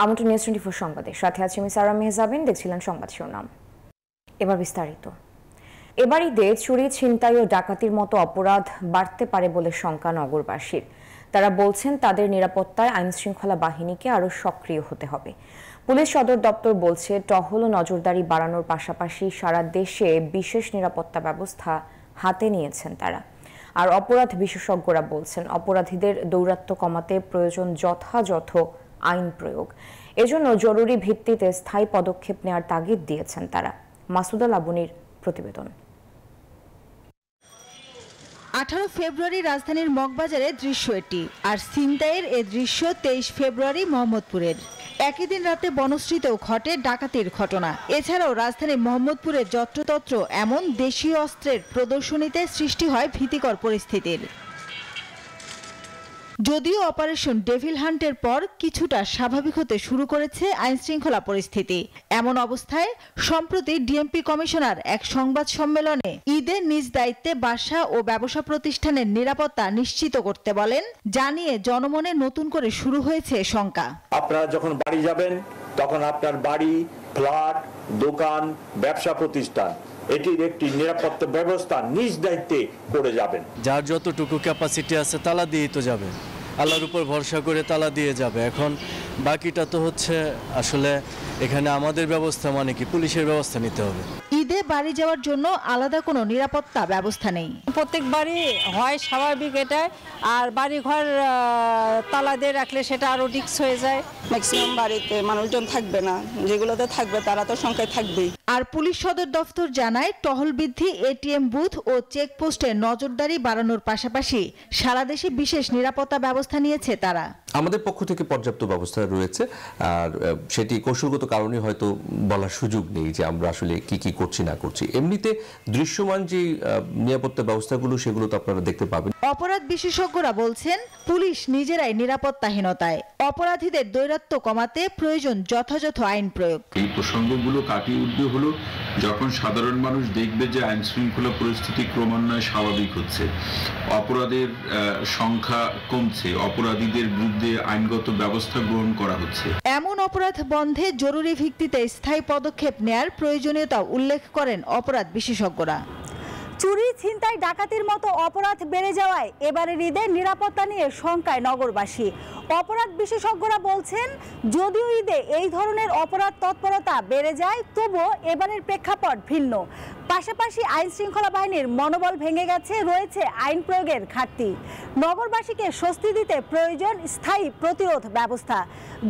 আমন্ত্রণ নিউজ 24 সংবাদে সাথে আছি আমি সারা মেহজাবিন। দেখছিলেন সংবাদ শিরোনাম, এবার বিস্তারিত। এবার ঈদে চুরি, ছিনতাই ও ডাকাতির মতো অপরাধ বাড়তে পারে বলে শঙ্কা নগরবাসীর। তারা বলছেন তাদের নিরাপত্তায় আইন শৃঙ্খলা বাহিনীকে আরও সক্রিয় হতে হবে। পুলিশ সদর দপ্তর বলছে টহল ও নজরদারি বাড়ানোর পাশাপাশি সারা দেশে বিশেষ নিরাপত্তা ব্যবস্থা হাতে নিয়েছেন তারা। আর অপরাধ বিশেষজ্ঞরা বলছেন অপরাধীদের দৌরাত্ম্য কমাতে প্রয়োজন যথাযথ আইন প্রয়োগ। এজন্য জরুরি ভিত্তিতে স্থায়ী পদক্ষেপ নেওয়ার তাগিদ দিয়েছেন তারা। মাসুদা লাবনীর প্রতিবেদন। 18 ফেব্রুয়ারি রাজধানীর মগবাজারের দৃশ্য এটি, আর ছিনতাইয়ের এ দৃশ্য 23 ফেব্রুয়ারি মোহাম্মদপুরের। একই দিন রাতে বনশ্রীতেও ঘটে ডাকাতির ঘটনা। এছাড়াও রাজধানীর মোহাম্মদপুরের যত্রতত্র এমন দেশীয় অস্ত্রের প্রদর্শনীতে সৃষ্টি হয় ভীতিকর পরিস্থিতির। যদিও অপারেশন ডেভিল হান্টের পর কিছুটা স্বাভাবিক হতে শুরু করেছে আইনশৃঙ্খলা পরিস্থিতি, এমন অবস্থায় সম্প্রতি ডিএমপি কমিশনার এক সংবাদ সম্মেলনে ঈদে নিজ দায়িত্বে বাসা ও ব্যবসা প্রতিষ্ঠানের নিরাপত্তা নিশ্চিত করতে বলেন, জানিয়ে জনমনে নতুন করে শুরু হয়েছে শঙ্কা। আপনারা যখন বাড়ি যাবেন তখন আপনার বাড়ি, ফ্ল্যাট, দোকান, ব্যবসা প্রতিষ্ঠান এটির একটি নিরাপত্তা ব্যবস্থা নিজ দায়িত্বে করে যাবেন। যার যতটুকু ক্যাপাসিটি আছে তালা দিয়ে তো যাবে, আল্লাহর উপর ভরসা করে তালা দিয়ে যাবে। এখন বাকিটা তো হচ্ছে আসলে এখানে আমাদের ব্যবস্থা মানে কি পুলিশের ব্যবস্থা নিতে হবে। ঈদে বাড়ি যাওয়ার জন্য আলাদা কোনো নিরাপত্তা ব্যবস্থা নেই। প্রত্যেক বাড়ি হয় স্বাভাবিক এটাই, আর বাড়ি ঘর তালা দিয়ে রাখলে সেটা আরো রিস্ক হয়ে যায়। ম্যাক্সিমাম বাড়িতে মানুষজন থাকবে না, যেগুলোতে থাকবে তারা তো সংখ্যায় থাকবেই। আর পুলিশ সদর দফতর জানায় টহল বৃদ্ধি, এটিএম বুথ ও চেকপোস্টে নজরদারি বাড়ানোর পাশাপাশি সারা দেশে বিশেষ নিরাপত্তা ব্যবস্থা নিয়েছে তারা। আমাদের পক্ষ থেকে পর্যাপ্ত ব্যবস্থা রয়েছে, আর সেটি কৌশলগত কারণে হয়তো বলার সুযোগ নেই যে আমরা আসলে কি কি করছি না করছি। এমনিতে দৃশ্যমান যে নিরাপত্তা ব্যবস্থাগুলো সেগুলো তো আপনারা দেখতে পাবেন। অপরাধ বিশেষজ্ঞরা বলছেন পুলিশ নিজেরাই নিরাপত্তাহীনতায়, অপরাধীদের দৌরাত্ম্য কমাতে প্রয়োজন যথাযথ আইন প্রয়োগ। এই প্রসঙ্গগুলো কাটিয়ে উঠবে হলো যখন সাধারণ মানুষ দেখবে যে আইন শৃঙ্খলা পরিস্থিতি ক্রমান্বয়ে স্বাভাবিক হচ্ছে, অপরাধের সংখ্যা কমছে, অপরাধীদের বিরুদ্ধে আইনগত ব্যবস্থা গ্রহণ করা হচ্ছে। এমন অপরাধ বন্ধে জরুরি ভিত্তিতে স্থায়ী পদক্ষেপ নেয়ার প্রয়োজনীয়তা উল্লেখ করেন অপরাধ বিশেষজ্ঞরা। চুরি, ছিনতাই, ডাকাতির মতো অপরাধ বেড়ে যাওয়ায় এবারের ঈদে নিরাপত্তা নিয়ে শঙ্কায় নগরবাসী। অপরাধ বিশেষজ্ঞরা বলছেন যদিও ঈদে এই ধরনের অপরাধ তৎপরতা বেড়ে যায়, তবুও এবারের প্রেক্ষাপট ভিন্ন। পাশাপাশি আইন শৃঙ্খলা বাহিনীর মনোবল ভেঙে গেছে, রয়েছে আইন প্রয়োগের ঘাটতি। নগরবাসীকে স্বস্তি দিতে প্রয়োজন স্থায়ী প্রতিরোধ ব্যবস্থা,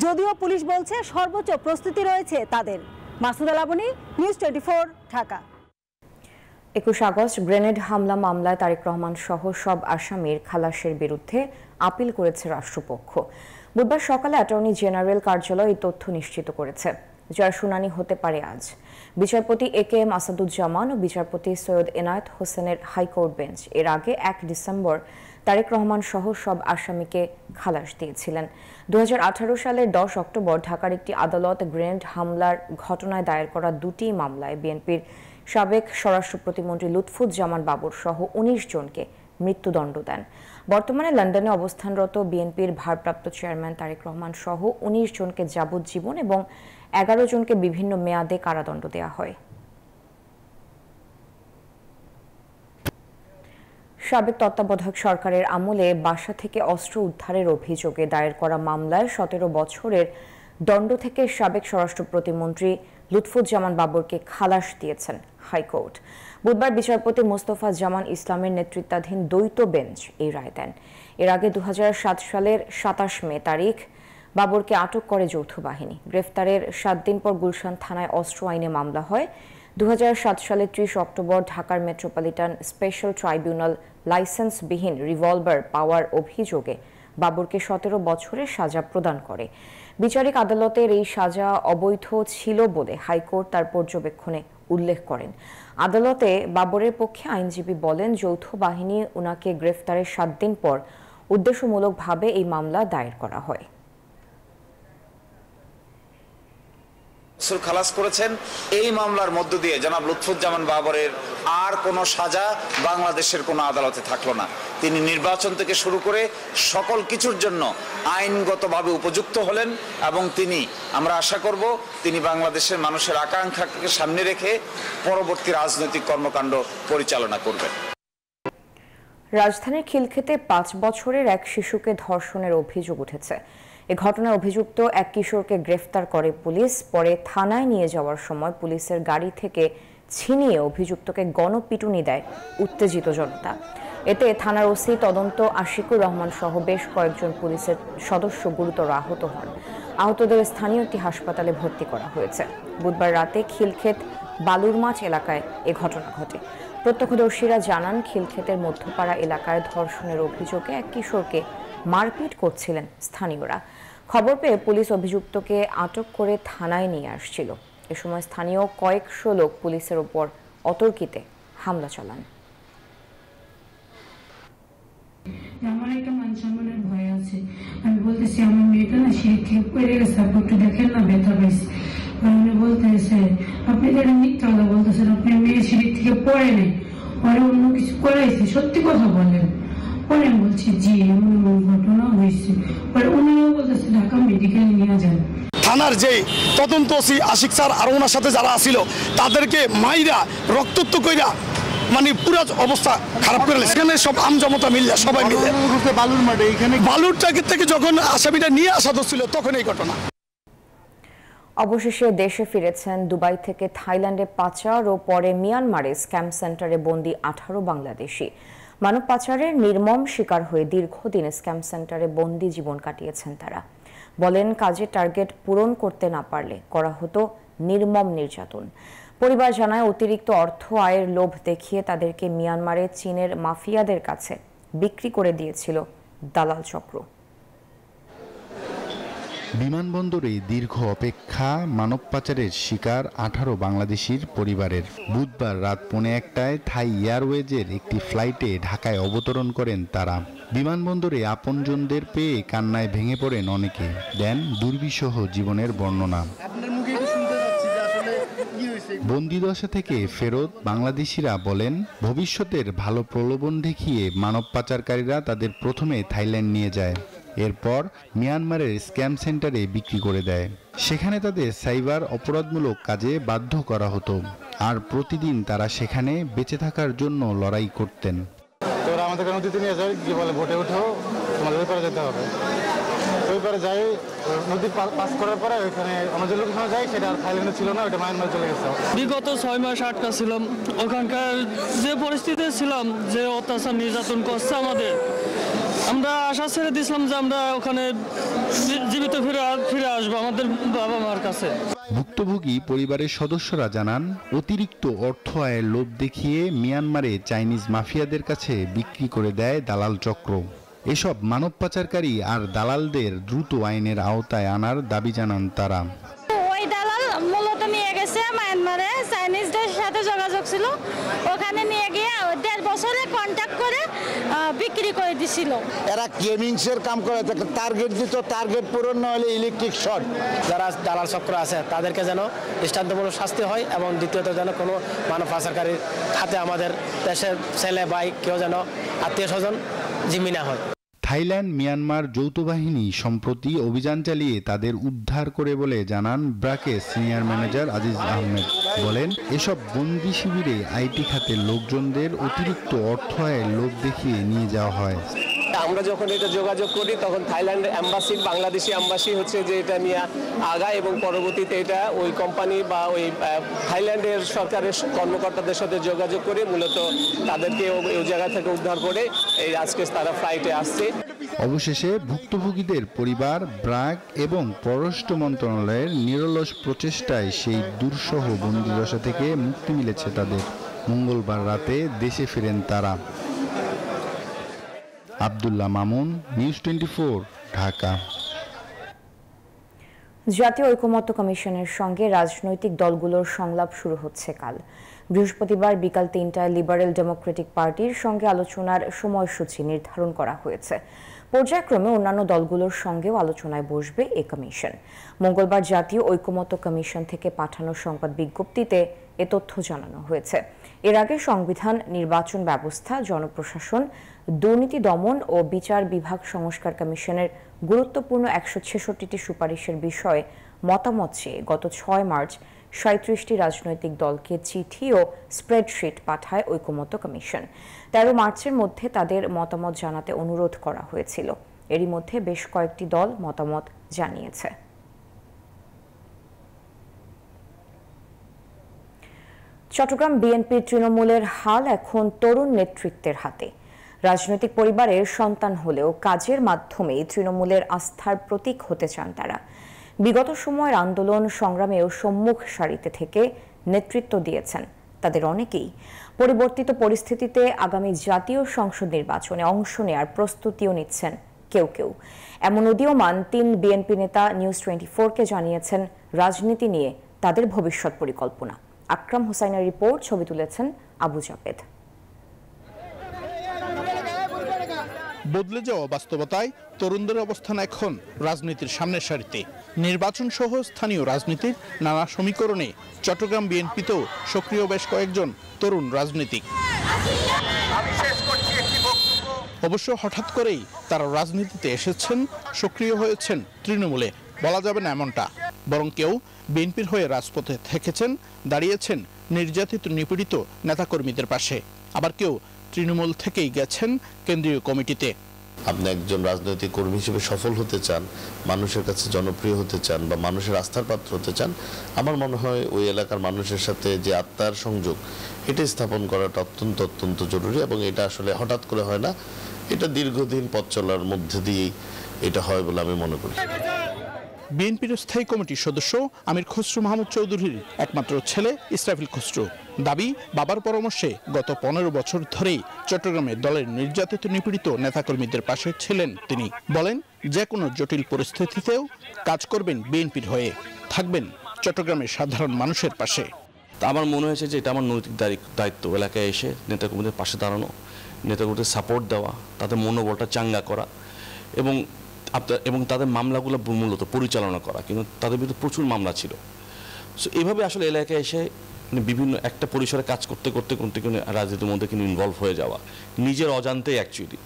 যদিও পুলিশ বলছে সর্বোচ্চ প্রস্তুতি রয়েছে তাদের। Masuda Laboni, news 24, Dhaka. 21 August grenade হামলা মামলায় তারেক রহমান সহ সব আসামির খালাসের বিরুদ্ধে আপিল করেছে রাষ্ট্রপক্ষ। বুধবার সকালে অ্যাটর্নি জেনারেল কার্যালয় এই তথ্য নিশ্চিত করেছে, যার শুনানি হতে পারে আজ। বিচারপতি একেএম আসাদুজ্জামান ও বিচারপতি সৈয়দ এনায়েত হোসেনের হাইকোর্ট বেঞ্চ এর আগে 1 ডিসেম্বর তারেক রহমান সহ সব আসামিকে খালাস দিয়েছিলেন। 2018 সালের 10 অক্টোবর ঢাকার একটি আদালত গ্রেনেড হামলার ঘটনায় দায়ের করা 2টি মামলায় বিএনপির সাবেক স্বরাষ্ট্র প্রতিমন্ত্রী লুৎফুজ্জামান বাবর সহ 19 জনকে মৃত্যুদণ্ড দেন। বর্তমানে লন্ডনে অবস্থানরত বিএনপির ভারপ্রাপ্ত চেয়ারম্যান তারেক রহমান সহ 19 জনকে যাবজ্জীবন এবং 11 জনকে বিভিন্ন মেয়াদে কারাদণ্ড দেওয়া হয়। সাবেক তত্ত্বাবধায়ক সরকারের আমলে বাসা থেকে অস্ত্র উদ্ধারের অভিযোগে দায়ের করা মামলায় 17 বছরের দণ্ড থেকে সাবেক স্বরাষ্ট্র প্রতিমন্ত্রী লুৎফুজ্জামান বাবরকে খালাস দিয়েছেন হাইকোর্ট। বুধবার বিচারপতি মোস্তফা জামান ইসলামের নেতৃত্বাধীন দ্বৈত বেঞ্চ এই রায় দেন। এর আগে 2007 সালের 27 মে তারিখ বাবরকে আটক করে যৌথ বাহিনী। গ্রেফতারের 7 দিন পর গুলশান থানায় অস্ত্র আইনে মামলা হয়। 2007 সালের 30 অক্টোবর ঢাকার মেট্রোপলিটন স্পেশাল ট্রাইব্যুনাল লাইসেন্সবিহীন রিভলভার পাওয়ার অভিযোগে বাবরকে 17 বছরের সাজা প্রদান করে। বিচারিক আদালতের এই সাজা অবৈধ ছিল বলে হাইকোর্ট তার পর্যবেক্ষণে উল্লেখ করেন। আদালতে বাবরের পক্ষে আইনজীবী বলেন, যৌথ বাহিনী উনাকে গ্রেফতারের 7 দিন পর উদ্দেশ্যমূলকভাবে এই মামলা দায়ের করা হয়। খালাস করেছেন। এই মামলার মধ্য দিয়ে জনাব লুৎফুজ্জামান বাবরের আর কোনো সাজা বাংলাদেশের কোনো আদালতে থাকলো না। তিনি নির্বাচন থেকে শুরু করে সকল কিছুর জন্য আইনগতভাবে উপযুক্ত হলেন এবং আমরা আশা করব তিনি বাংলাদেশের মানুষের আকাঙ্ক্ষাকে সামনে রেখে পরবর্তী রাজনৈতিক কর্মকাণ্ড পরিচালনা করবেন। রাজধানীর খিলক্ষেতে 5 বছরের এক শিশুকে ধর্ষণের অভিযোগ উঠেছে। এ ঘটনায় অভিযুক্ত এক কিশোরকে গ্রেফতার করে পুলিশ। পরে থানায় নিয়ে যাওয়ার সময় পুলিশের গাড়ি থেকে ছিনিয়ে অভিযুক্তকে গণপিটুনি দেয় উত্তেজিত জনতা। এতে থানার ওসি তদন্ত আশিকুর রহমান সহ বেশ কয়েকজন পুলিশের সদস্য গুরুতর আহত হন। আহতদের স্থানীয় একটি হাসপাতালে ভর্তি করা হয়েছে। বুধবার রাতে খিলক্ষেত বালুরমাছ এলাকায় এ ঘটনা ঘটে। প্রত্যক্ষদর্শীরা জানান, খিলক্ষেতের মধ্যপাড়া এলাকায় ধর্ষণের অভিযোগে এক কিশোরকে মারপিট করছিলেন স্থানীয়রা। খবর পেয়ে পুলিশ অভিযুক্তকে আটক করে থানায় নিয়ে আসছিল। এ সময় স্থানীয় কয়েকশো লোক পুলিশের ওপর অতর্কিতে হামলা চালান। আমার একটা মান সম্মানের ভয় আছে। আমি বলতেছি আমার মেয়েটা না সিঁড়ি থেকে পড়ে গেছে, আপনি একটু দেখেন না, ব্যথা পাইছে। উনি বলতেছে আপনি যেটা মিথ্যা কথা বলতেছেন, আপনি মেয়ে সিঁড়ি থেকে পড়ে নেই, পরে অন্য কিছু করাইছে, সত্যি কথা বলেন। পরে আমি বলছি জি এমন এমন ঘটনা হয়েছে। পরে উনিও বলতেছে ঢাকা মেডিকেলে নিয়ে যান। থানার যে তদন্ত আশিক স্যার আর ওনার সাথে যারা আসিল তাদেরকে মাইরা রক্তাক্ত কইরা পুরো অবস্থা খারাপ করে এখানে সব আমজমতা মিললে সবাই মিলে বালুর মাঠে এখানে বালুর টাকি থেকে যখন আসামিটা নিয়ে আসা হচ্ছিল তখন এই ঘটনা। অবশেষে দেশে ফিরেছেন দুবাই থেকে থাইল্যান্ডে পাচার ও পরে মিয়ানমারে স্ক্যাম সেন্টারে বন্দী 18 বাংলাদেশি। মানব পাচারের নির্মম শিকার হয়ে দীর্ঘদিন স্ক্যাম সেন্টারে বন্দী জীবন কাটিয়েছেন তারা। বলেন, কাজের টার্গেট পূরণ করতে না পারলে করা হতো নির্মম নির্যাতন। পরিবার জানায়, অতিরিক্ত অর্থ আয়ের লোভ দেখিয়ে তাদেরকে মিয়ানমারে চীনের মাফিয়াদের কাছে বিক্রি করে দিয়েছিল দালাল চক্র। বিমানবন্দরে দীর্ঘ অপেক্ষা, মানব পাচারের শিকার 18 বাংলাদেশির পরিবারের। বুধবার রাত 1:45টায় থাই এয়ারওয়েজের একটি ফ্লাইটে ঢাকায় অবতরণ করেন তারা। বিমানবন্দরে আপনজনদের পেয়ে কান্নায় ভেঙে পড়েন অনেকে, দেন দুর্বিষহ জীবনের বর্ণনা। বন্দিদশা থেকে ফেরত বাংলাদেশিরা বলেন, ভবিষ্যতের ভালো প্রলোভন দেখিয়ে মানব পাচারকারীরা তাদের প্রথমে থাইল্যান্ড নিয়ে যায়, এরপর মিয়ানমারের স্ক্যাম সেন্টারে বিক্রি করে দেয়। সেখানে তাদের সাইবার অপরাধমূলক কাজে বাধ্য করা হতো, আর প্রতিদিন তারা সেখানে বেঁচে থাকার জন্য লড়াই করতেন। তোরা আমাদেরকে নদীতে নিয়ে যায়, কি বলে ভোটে উঠো, তোমাদের ওই পারে যেতে হবে। ওই পারে যাই, নদী পাস করার পরে ওইখানে আমরা যে লোকেশনে যাই সেটা আর থাইল্যান্ডে ছিল না, ওটা মায়ানমার চলে গেছে। বিগত 6 মাস আটকা ছিলাম। ওখানকার যে পরিস্থিতি ছিলাম, যে অত্যাচার নির্যাতন করছে আমাদের, আমরা আশা ছেড়ে দিয়েছিলাম যে আমরা ওখানে জীবিত ফিরে আসবো আমাদের বাবা মার কাছে। ভুক্তভোগী পরিবারের সদস্যরা জানান, অতিরিক্ত অর্থ আয়ের লোভ দেখিয়ে মিয়ানমারে চাইনিজ মাফিয়াদের কাছে বিক্রি করে দেয় দালাল চক্র। এসব মানব পাচারকারী আর দালালদের দ্রুত আইনের আওতায় আনার দাবি জানান তারা। ওই দালাল মূলত নিয়ে গেছে মায়ানমারে, চাইনিজদের সাথে যোগাযোগ ছিল, ওখানে নিয়ে গিয়ে 1.5 বছরে কন্ট্যাক্ট করে বিক্রি করে দিছিল। এরা গেমিংসের কাম করে, টার্গেট দিত, টার্গেট পূরণ না হলে ইলেকট্রিক শর্ট। যারা দালাল চক্র আছে তাদেরকে যেন দৃষ্টান্তমূলক শাস্তি হয়, এবং দ্বিতীয়ত যেন কোনো মানব পাচারকারীর হাতে আমাদের দেশের ছেলে ভাই কেউ যেন আত্মীয় স্বজন জিম্মি না হয়। থাইল্যান্ড মিয়ানমার যৌথ বাহিনী সম্প্রতি অভিযান চালিয়ে তাদের উদ্ধার করে বলে জানান ব্রাকের সিনিয়র ম্যানেজার আজিজ আহমেদ। বলেন, এসব বন্দি শিবিরে আইটি খাতের লোকজনদের অতিরিক্ত অর্থ আয়ের লোভ দেখিয়ে নিয়ে যাওয়া হয়। আমরা যখন এটা যোগাযোগ করি তখন থাইল্যান্ড এম্বাসি, বাংলাদেশি এম্বাসি হচ্ছে যে এটা নিয়ে আগায়, এবং পরবর্তীতে এটা ওই কোম্পানি বা ওই থাইল্যান্ডের সরকারের কর্মকর্তাদের সাথে যোগাযোগ করে মূলত তাদেরকে ওই জায়গা থেকে উদ্ধার করে এই আজকে তারা ফ্লাইটে আসছে। অবশেষে ভুক্তভোগীদের পরিবার, ব্র্যাক এবং পররাষ্ট্র মন্ত্রণালয়ের নিরলস প্রচেষ্টায় সেই দুঃসহ বন্দিদশা থেকে মুক্তি মিলেছে তাদের। মঙ্গলবার রাতে দেশে ফিরেন তারা। আব্দুল্লাহ মামুন, নিউজ 24, ঢাকা। জাতীয় ঐকমত্য কমিশনের সঙ্গে রাজনৈতিক দলগুলোর সংলাপ শুরু হচ্ছে কাল। বৃহস্পতিবার বিকাল ৩টায় লিবারেল ডেমোক্রেটিক পার্টির সঙ্গে আলোচনার সময়সূচি নির্ধারণ করা হয়েছে। পর্যায়ক্রমে অন্যান্য দলগুলোর সঙ্গেও আলোচনায় বসবে এ কমিশন। মঙ্গলবার জাতীয় ঐকমত্য কমিশন থেকে পাঠানো সংবাদ বিজ্ঞপ্তিতে এ তথ্য জানানো হয়েছে। এর আগে সংবিধান, নির্বাচন ব্যবস্থা, জনপ্রশাসন, দুর্নীতি দমন ও বিচার বিভাগ সংস্কার কমিশনের গুরুত্বপূর্ণ ১৬৬টি সুপারিশের বিষয়ে মতামত চেয়ে গত ৬ মার্চ ৩৭টি রাজনৈতিক দলকে চিঠি ও স্প্রেডশিট পাঠায় ঐকমত্য কমিশন। ১৩ মার্চের মধ্যে তাদের মতামত জানাতে অনুরোধ করা হয়েছিল। এরই মধ্যে বেশ কয়েকটি দল মতামত জানিয়েছে। চট্টগ্রাম বিএনপির তৃণমূলের হাল এখন তরুণ নেতৃত্বের হাতে। রাজনৈতিক পরিবারের সন্তান হলেও কাজের মাধ্যমেই তৃণমূলের আস্থার প্রতীক হতে চান তারা। বিগত সময়ের আন্দোলন সংগ্রামেও সম্মুখ সারিতে থেকে নেতৃত্ব দিয়েছেন তাদের অনেকেই। পরিবর্তিত পরিস্থিতিতে আগামী জাতীয় সংসদ নির্বাচনে অংশ নেয়ার প্রস্তুতিও নিচ্ছেন কেউ কেউ। এমন উদীয়মান ৩ বিএনপি নেতা নিউজ 24-কে জানিয়েছেন রাজনীতি নিয়ে তাদের ভবিষ্যৎ পরিকল্পনা। আকরাম হোসাইনের রিপোর্ট, ছবি তুলেছেন আবু জাবেদ। বদলে যাওয়া বাস্তবতায় তরুণদের অবস্থান এখন রাজনীতির সামনের সারিতে। নির্বাচন সহ স্থানীয় রাজনীতির নানা সমীকরণে চট্টগ্রাম বিএনপিতেও সক্রিয় বেশ কয়েকজন তরুণ রাজনীতিক। অবশ্য হঠাৎ করেই তারা রাজনীতিতে এসেছেন, সক্রিয় হয়েছেন তৃণমূলে বলা যাবে না এমনটা। বরং কেউ বিএনপির হয়ে রাজপথে থেকেছেন, দাঁড়িয়েছেন নির্যাতিত নিপীড়িত নেতাকর্মীদের পাশে। আবার কেউ তৃণমূল থেকেই গেছেন কেন্দ্রীয় কমিটিতে। আপনি একজন রাজনৈতিক কর্মী হিসেবে সফল হতে চান, মানুষের কাছে জনপ্রিয় হতে চান বা মানুষের আস্থার পাত্র হতে চান, আমার মনে হয় ওই এলাকার মানুষের সাথে যে আত্মার সংযোগ, এটা স্থাপন করাটা অত্যন্ত অত্যন্ত জরুরি। এবং এটা আসলে হঠাৎ করে হয় না, এটা দীর্ঘদিন পথ চলার মধ্যে দিয়েই এটা হয় বলে আমি মনে করি। বিএনপির স্থায়ী কমিটির সদস্য আমির খসরু মাহমুদ চৌধুরীর একমাত্র ছেলে ইসরাফিল খসরু। দাবি, বাবার পরামর্শে গত ১৫ বছর ধরেই চট্টগ্রামে দলের নির্যাতিত নিপীড়িত নেতাকর্মীদের পাশে ছিলেন তিনি। বলেন, যে কোনো জটিল পরিস্থিতিতেও কাজ করবেন বিএনপির হয়ে, থাকবেন চট্টগ্রামের সাধারণ মানুষের পাশে। আমার মনে হয়েছে যে এটা আমার নৈতিক দায়িত্ব, এলাকায় এসে নেতাকর্মীদের পাশে দাঁড়ানো, নেতাকর্মীদের সাপোর্ট দেওয়া, তাদের মনোবলটা চাঙ্গা করা এবং তাদের মামলাগুলো মূলত পরিচালনা করা। কিন্তু তাদের বিরুদ্ধে প্রচুর মামলা ছিল। সো এইভাবে আসলে এলাকায় এসে বিভিন্ন একটা পরিসরে কাজ করতে করতে রাজনীতির মধ্যে কিন্তু ইনভলভ হয়ে যাওয়া, নিজের অজান্তেই অ্যাকচুয়ালি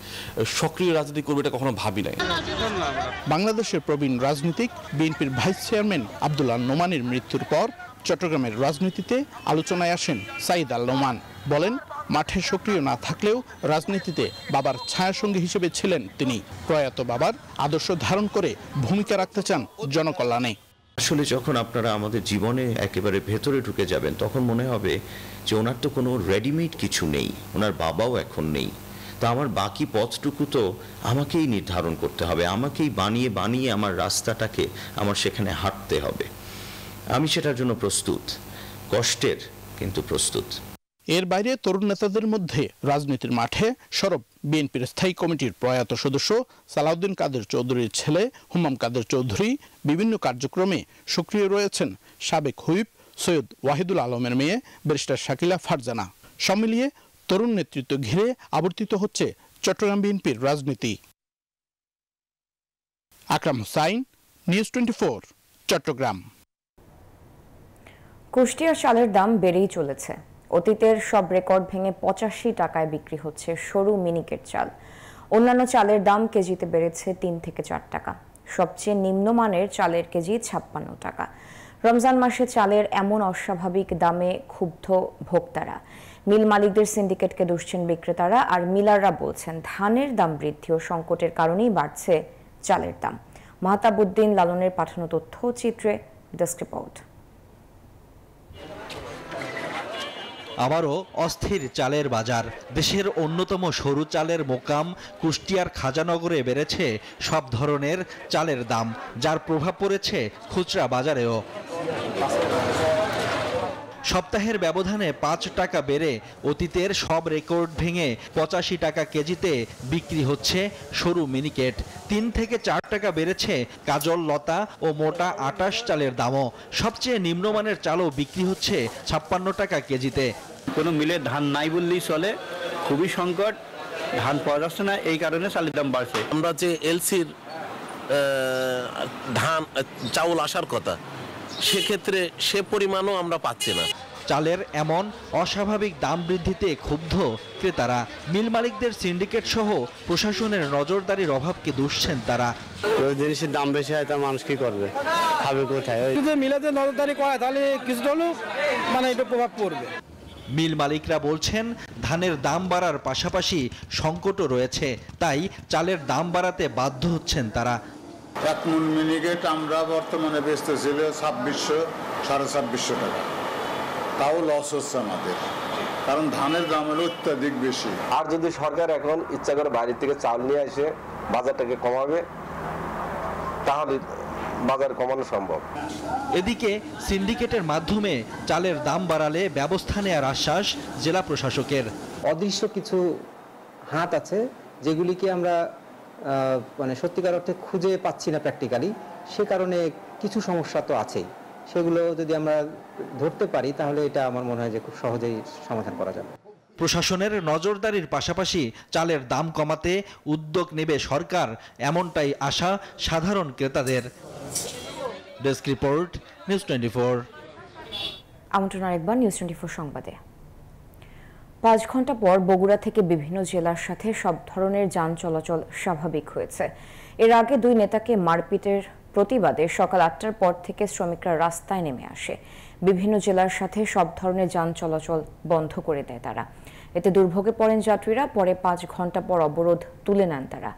সক্রিয় রাজনীতি করবে এটা কখনো ভাবি নাই। বাংলাদেশের প্রবীণ রাজনীতিক বিএনপির ভাইস চেয়ারম্যান আব্দুল্লাহ নোমানের মৃত্যুর পর চট্টগ্রামের রাজনীতিতে আলোচনায় আসেন সাইদ আল নোমান। বলেন, মাঠে সক্রিয় না থাকলেও রাজনীতিতে বাবার ছায়াসঙ্গী হিসেবে ছিলেন তিনি। প্রয়াত বাবার আদর্শ ধারণ করে ভূমিকা রাখতে চান জনকল্যাণে। আসলে যখন আপনারা আমাদের জীবনে একেবারে ভেতরে ঢুকে যাবেন, তখন মনে হবে যে ওনার তো কোনো রেডিমেড কিছু নেই, ওনার বাবাও এখন নেই। তো আমার বাকি পথটুকু তো আমাকেই নির্ধারণ করতে হবে, আমাকেই বানিয়ে বানিয়ে আমার রাস্তাটাকে আমার সেখানে হাঁটতে হবে। আমি সেটার জন্য প্রস্তুত, কষ্টের কিন্তু প্রস্তুত। এর বাইরে তরুণ নেতাদের মধ্যে রাজনীতির মাঠে সরব বিএনপির স্থায়ী কমিটির প্রয়াত সদস্য সালাউদ্দিন কাদের চৌধুরীর ছেলে হুমাম কাদের চৌধুরী। বিভিন্ন কার্যক্রমে সক্রিয় রয়েছেন সাবেক হুইপ সৈয়দ ওয়াহিদুল আলমের মেয়ে ব্যারিস্টার শাকিলা ফারজানা। সব মিলিয়ে তরুণ নেতৃত্ব ঘিরে আবর্তিত হচ্ছে চট্টগ্রাম বিএনপির রাজনীতি। আকরাম হোসাইন, নিউজ 24, চট্টগ্রাম। কুষ্টিয়ার চালের দাম বেড়েই চলেছে। অতীতের সব রেকর্ড ভেঙে ৮৫ টাকায় বিক্রি হচ্ছে সরু মিনিকেট চাল। অন্যান্য চালের দাম কেজিতে বেড়েছে ৩ থেকে ৪ টাকা। সবচেয়ে নিম্নমানের চালের কেজি ৫৬ টাকা। রমজান মাসে চালের এমন অস্বাভাবিক দামে ক্ষুব্ধ ভোক্তারা। মিল মালিকদের সিন্ডিকেটকে দুষছেন বিক্রেতারা, আর মিলাররা বলছেন ধানের দাম বৃদ্ধি ও সংকটের কারণেই বাড়ছে চালের দাম। মাহতাবউদ্দিন লালনের পাঠানো তথ্য চিত্রে ডেস্ক রিপোর্ট। আবারও অস্থির চালের বাজার। দেশের অন্যতম সরু চালের মোকাম কুষ্টিয়ার খাজানগরে বেড়েছে সব ধরনের চালের দাম, যার প্রভাব পড়েছে খুচরা বাজারেও। সপ্তাহের ব্যবধানে ৫ টাকা বেড়ে অতীতের সব রেকর্ড ভেঙে ৮৫ টাকা কেজিতে বিক্রি হচ্ছে সরু মিনিকেট। ৩ থেকে ৪ টাকা বেড়েছে কাজল, লতা ও মোটা আটাশ চালের দামও। সবচেয়ে নিম্নমানের চালও বিক্রি হচ্ছে ৫৬ টাকা কেজিতে। কোনো মিলে ধান নাই বললেই চলে, খুবই সংকট, ধান পাওয়া যাচ্ছে না, এই কারণে চালের দাম বাড়ছে। আমরা যে এলসির ধান চাউল আসার কথা, সেক্ষেত্রে সে পরিমাণও আমরা পাচ্ছি না। চালের এমন অস্বাভাবিক দাম বৃদ্ধিতে ক্ষুব্ধ ক্রেতারা। মিল মালিকদের সিন্ডিকেট সহ প্রশাসনের নজরদারির অভাবকে দুষছেন তারা। জিনিসের দাম বেশি হয় তা মানুষ কি করবে, খাবে কোথায়? যদি মিলাতে নজরদারি করে তাহলে কিছুটা হলেও মানে এটা প্রভাব পড়বে। মিল মালিকরা বলছেন ধানের দাম বাড়ার পাশাপাশি সংকটও রয়েছে, তাই চালের দাম বাড়াতে বাধ্য হচ্ছেন তারা। এক মন মিনিকেট আমরা বর্তমানে বেচতেছিল 2600 2500 টাকা, তাও লস হচ্ছে আমাদের, কারণ ধানের দাম হলো অত্যাধিক বেশি। আর যদি সরকার এখন ইচ্ছা করে বাইরে থেকে চাল নিয়ে এসে বাজারটাকে কমাবে, তাহলে বাজার কমানো সম্ভব। এদিকে সিন্ডিকেটের মাধ্যমে চালের দাম বাড়ালে ব্যবস্থা নেওয়ার আশ্বাস জেলা প্রশাসকের। অদৃশ্য কিছু হাত আছে যেগুলিকে আমরা মানে সত্যিকার অর্থে খুঁজে পাচ্ছি না প্র্যাকটিক্যালি, সে কারণে কিছু সমস্যা তো আছেই। সেগুলো যদি আমরা ধরতে পারি তাহলে এটা আমার মনে হয় যে খুব সহজেই সমাধান করা যাবে। প্রশাসনের নজরদারির পাশাপাশি চালের দাম কমাতে উদ্যোগ নেবে সরকার, এমনটাই আশা সাধারণ ক্রেতাদের। Desk report, news 24। আমন্ত্রণ আরেকবার নিউজ 24 সংবাদে। 5 ঘন্টা পর বগুড়া থেকে বিভিন্ন জেলার সাথে সব ধরনের যান চলাচল স্বাভাবিক হয়েছে। এর আগে 2 নেতাকে মারপিটের প্রতিবাদে সকাল 8টার পর থেকে শ্রমিকরা রাস্তায় নেমে আসে। বিভিন্ন জেলার সাথে সব ধরনের যান চলাচল বন্ধ করে দেয় তারা। এতে দুর্ভোগে পড়েন যাত্রীরা। পরে 5 ঘন্টা পর অবরোধ তুলে নেন তারা।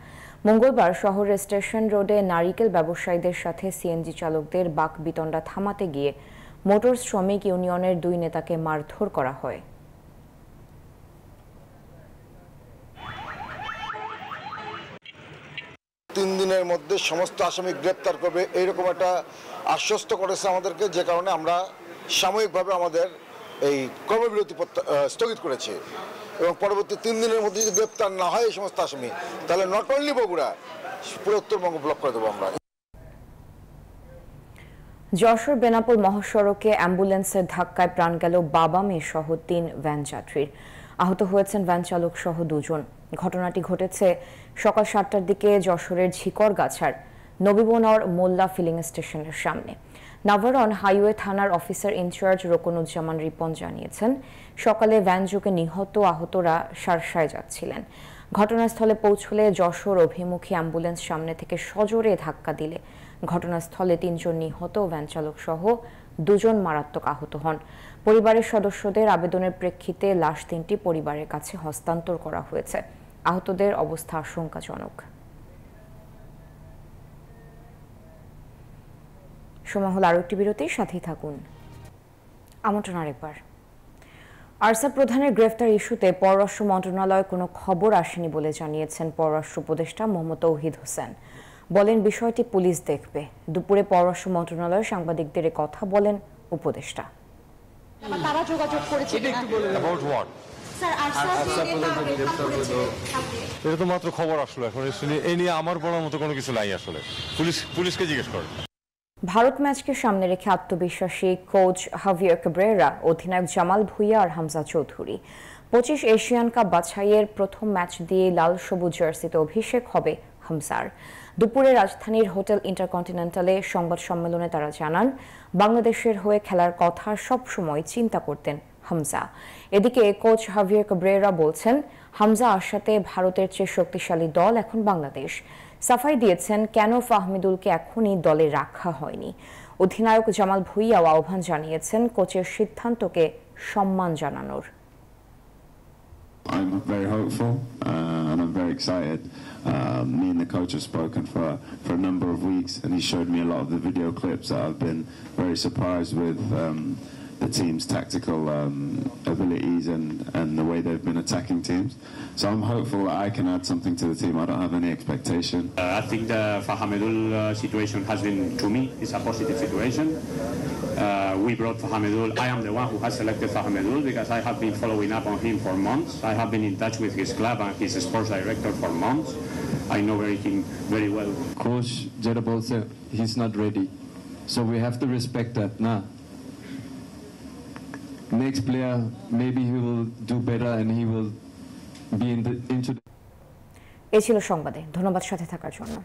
মঙ্গলবার শহরের স্টেশন রোডে নারিকেল ব্যবসায়ীদের সাথে সিএনজি চালকদের বাকবিতণ্ডা থামাতে গিয়ে মোটর শ্রমিক ইউনিয়নের 2 নেতাকে মারধর করা হয়। তিন দিনের মধ্যে সমস্ত আসামি গ্রেপ্তার করবে এইরকম একটা আশ্বস্ত করেছে আমাদেরকে, যে কারণে আমরা সাময়িকভাবে আমাদের এই কর্মবিরতি স্থগিত করেছি এবং পরবর্তী 3 দিনের মধ্যে যদি গ্রেপ্তার না হয় এই সমস্ত আসামি, তাহলে নট অনলি বগুড়া, পুরো উত্তরবঙ্গ ব্লক করে দেবো আমরা। যশোর বেনাপোল মহাসড়কে অ্যাম্বুলেন্সের ধাক্কায় প্রাণ গেল বাবা মেয়ে সহ 3 ভ্যান যাত্রীর। আহত হয়েছেন ভ্যান চালক সহ 2 জন। ঘটনাটি ঘটেছে সকাল 7টার দিকে যশোরের ঝিকরগাছার নবীবনর মোল্লা ফিলিং স্টেশনের সামনে। নাভারন হাইওয়ে থানার অফিসার ইনচার্জ রোকনুজ্জামান রিপন জানিয়েছেন, সকালে ভ্যানযোগে নিহত আহতরা সারসায় যাচ্ছিলেন। ঘটনাস্থলে পৌঁছলে যশোর অভিমুখী অ্যাম্বুলেন্স সামনে থেকে সজোরে ধাক্কা দিলে ঘটনাস্থলে 3 জন নিহত, ভ্যান চালক সহ 2 জন মারাত্মক আহত হন। পরিবারের সদস্যদের আবেদনের প্রেক্ষিতে লাশ 3টি পরিবারের কাছে হস্তান্তর করা হয়েছে। আহতদের অবস্থা আশঙ্কাজনক। সময় হল আরও একটি বিরতির সাথেই থাকুন। আমন্ত্রণ আরেকবার। আরসা প্রধানের গ্রেফতার ইস্যুতে পররাষ্ট্র মন্ত্রণালয়ে কোনো খবর আসেনি বলে জানিয়েছেন পররাষ্ট্র উপদেষ্টা মোহাম্মদ তৌহিদ হোসেন। বলেন বিষয়টি পুলিশ দেখবে। দুপুরে পররাষ্ট্র মন্ত্রণালয়ে সাংবাদিকদের কথা বলেন উপদেষ্টা। তারা যোগাযোগ করেছে এটা তো মাত্র খবর আসলো, এখন এই নিয়ে আমার বলার মতো কোনো কিছু নাই। আসলে পুলিশকে জিজ্ঞেস করেন। ভারত ম্যাচকে সামনে রেখে আত্মবিশ্বাসী কোচ হাভিয়ার ক্যাব্রেরা, অধিনায়ক জামাল ভুঁইয়া আর হামজা চৌধুরী। 25 এশিয়ান কাপ বাছাইয়ের প্রথম ম্যাচ দিয়ে লাল সবুজ জার্সিতে অভিষেক হবে হামজার। দুপুরে রাজধানীর হোটেল ইন্টারকন্টিনেন্টালে সংবাদ সম্মেলনে তারা জানান, বাংলাদেশের হয়ে খেলার কথা সবসময় চিন্তা করতেন হামজা। এদিকে কোচ হাভিয়ার ক্যাব্রেরা বলছেন, হামজা আসাতে ভারতের চেয়ে শক্তিশালী দল এখন বাংলাদেশ। সাফাই দিয়েছেন কেন ফাহমিদুলকে এখনই দলে রাখা হয়নি। অধিনায়ক জামাল ভুঁইয়াও আহ্বান জানিয়েছেন কোচের সিদ্ধান্তকে সম্মান জানানোর। I'm very hopeful and I'm very excited. Me and the coach have spoken for a number of weeks, and he showed me a lot of the video clips that I've been very surprised with the team's tactical abilities and the way they've been attacking teams. So I'm hopeful that I can add something to the team. I don't have any expectation. I think the Fahamedul situation has been, to me, is a positive situation. We brought Fahamedul. I am the one who has selected Fahamedul because I have been following up on him for months. I have been in touch with his club and his sports director for months. I know him very well. Coach Jedabol said he's not ready. So we have to respect that. Nah. next player, maybe he will do better and he will be into এই ছিল সংবাদে, ধন্যবাদ সাথে থাকার জন্য।